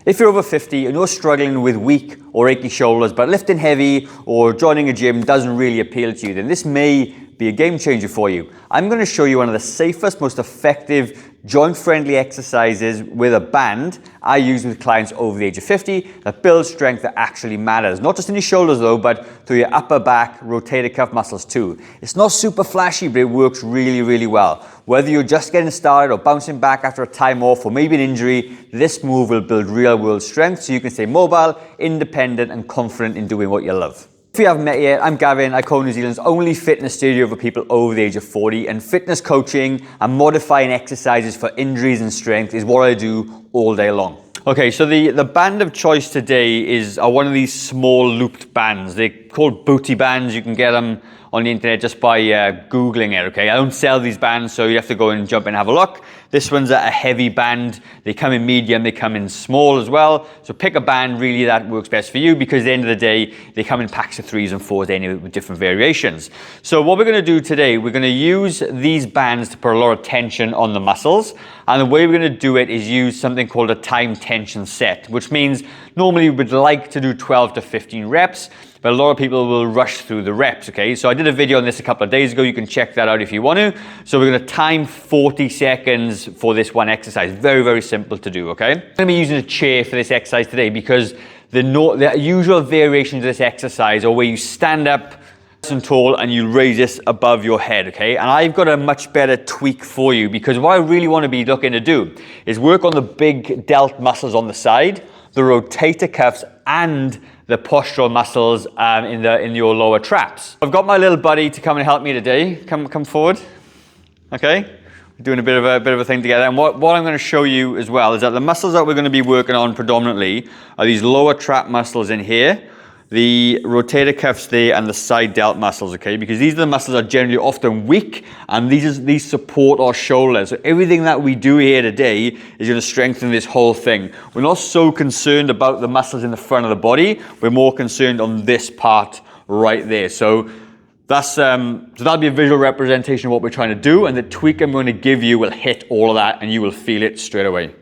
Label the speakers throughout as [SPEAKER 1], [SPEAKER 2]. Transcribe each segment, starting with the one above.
[SPEAKER 1] If you're over 50 and you're struggling with weak or achy shoulders, but lifting heavy or joining a gym doesn't really appeal to you, then this may be a game changer for you. I'm going to show you one of the safest, most effective, joint-friendly exercises with a band I use with clients over the age of 50 that builds strength that actually matters. Not just in your shoulders though, but through your upper back, rotator cuff muscles too. It's not super flashy, but it works really, really well. Whether you're just getting started or bouncing back after a time off or maybe an injury, this move will build real-world strength so you can stay mobile, independent, and confident in doing what you love. If you haven't met yet, I'm Gavin. I call New Zealand's only fitness studio for people over the age of 40, and fitness coaching and modifying exercises for injuries and strength is what I do all day long. Okay, so the band of choice today are one of these small looped bands. They're called booty bands. You can get them on the internet just by Googling it, okay? I don't sell these bands, so you have to go and jump and have a look. This one's a heavy band. They come in medium, they come in small as well. So pick a band really that works best for you, because at the end of the day, they come in packs of 3s and 4s anyway with different variations. So what we're gonna do today, we're gonna use these bands to put a lot of tension on the muscles. And the way we're gonna do it is use something called a time tension set, which means normally we'd like to do 12 to 15 reps, but a lot of people will rush through the reps, okay? So I did a video on this a couple of days ago. You can check that out if you want to. So we're gonna time 40 seconds for this one exercise. Very, very simple to do, okay? I'm gonna be using a chair for this exercise today because the usual variations of this exercise are where you stand up nice and tall and you raise this above your head, okay? And I've got a much better tweak for you, because what I really wanna be looking to do is work on the big delt muscles on the side, the rotator cuffs, and the postural muscles in your lower traps. I've got my little buddy to come and help me today. Come forward. Okay, we're doing a bit of a thing together. And what I'm going to show you as well is that the muscles that we're going to be working on predominantly are these lower trap muscles in here, the rotator cuffs there, and the side delt muscles, okay? Because these are the muscles that are generally often weak, and these support our shoulders. So everything that we do here today is going to strengthen this whole thing. We're not so concerned about the muscles in the front of the body. We're more concerned on this part right there. So that'll be a visual representation of what we're trying to do, and the tweak I'm going to give you will hit all of that, and you will feel it straight away.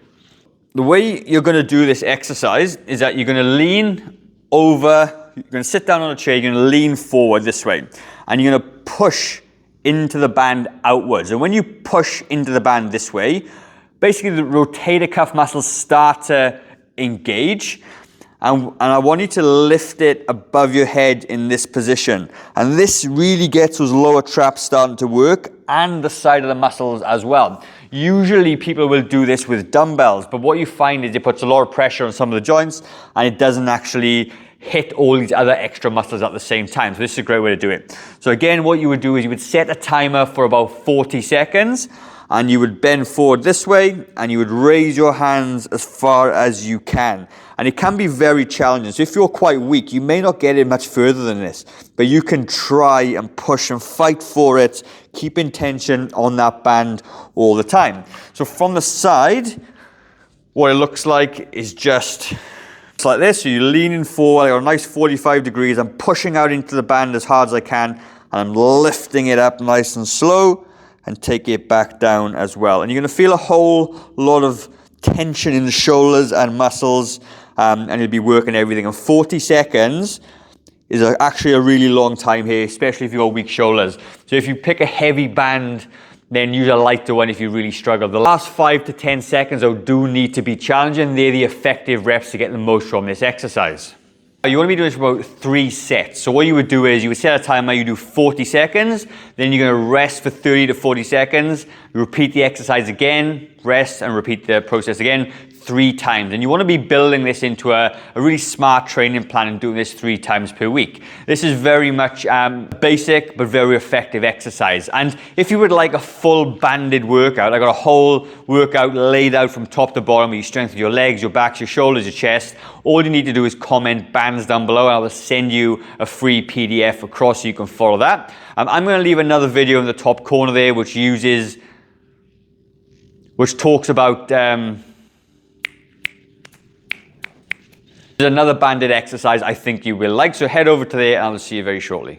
[SPEAKER 1] The way you're going to do this exercise is that you're going to lean over, you're going to sit down on a chair, you're going to lean forward this way, and you're going to push into the band outwards. And when you push into the band this way, basically the rotator cuff muscles start to engage, and I want you to lift it above your head in this position. And this really gets those lower traps starting to work, and the side of the muscles as well. Usually people will do this with dumbbells, but what you find is it puts a lot of pressure on some of the joints, and it doesn't actually hit all these other extra muscles at the same time. So this is a great way to do it. So again, what you would do is you would set a timer for about 40 seconds, and you would bend forward this way, and you would raise your hands as far as you can. And it can be very challenging. So if you're quite weak, you may not get it much further than this, but you can try and push and fight for it, keeping tension on that band all the time. So from the side, what it looks like is just like this. So you're leaning forward, I got a nice 45 degrees. I'm pushing out into the band as hard as I can, and I'm lifting it up nice and slow, and take it back down as well. And you're going to feel a whole lot of tension in the shoulders and muscles, and you'll be working everything. And 40 seconds is actually a really long time here, especially if you've got weak shoulders. So if you pick a heavy band, then use a lighter one if you really struggle. The last 5 to 10 seconds though do need to be challenging. They're the effective reps to get the most from this exercise. You want to be doing this for about 3 sets. So what you would do is you would set a timer, you do 40 seconds, then you're going to rest for 30 to 40 seconds, repeat the exercise again, rest, and repeat the process again 3 times. And you want to be building this into a really smart training plan and doing this 3 times per week. This is very much basic but very effective exercise. And if you would like a full banded workout, I got a whole workout laid out from top to bottom where you strengthen your legs, your backs, your shoulders, your chest. All you need to do is comment bands down below, and I will send you a free PDF across so you can follow that. I'm going to leave another video in the top corner there which talks about there's another banded exercise I think you will like. So head over to there, and I will see you very shortly.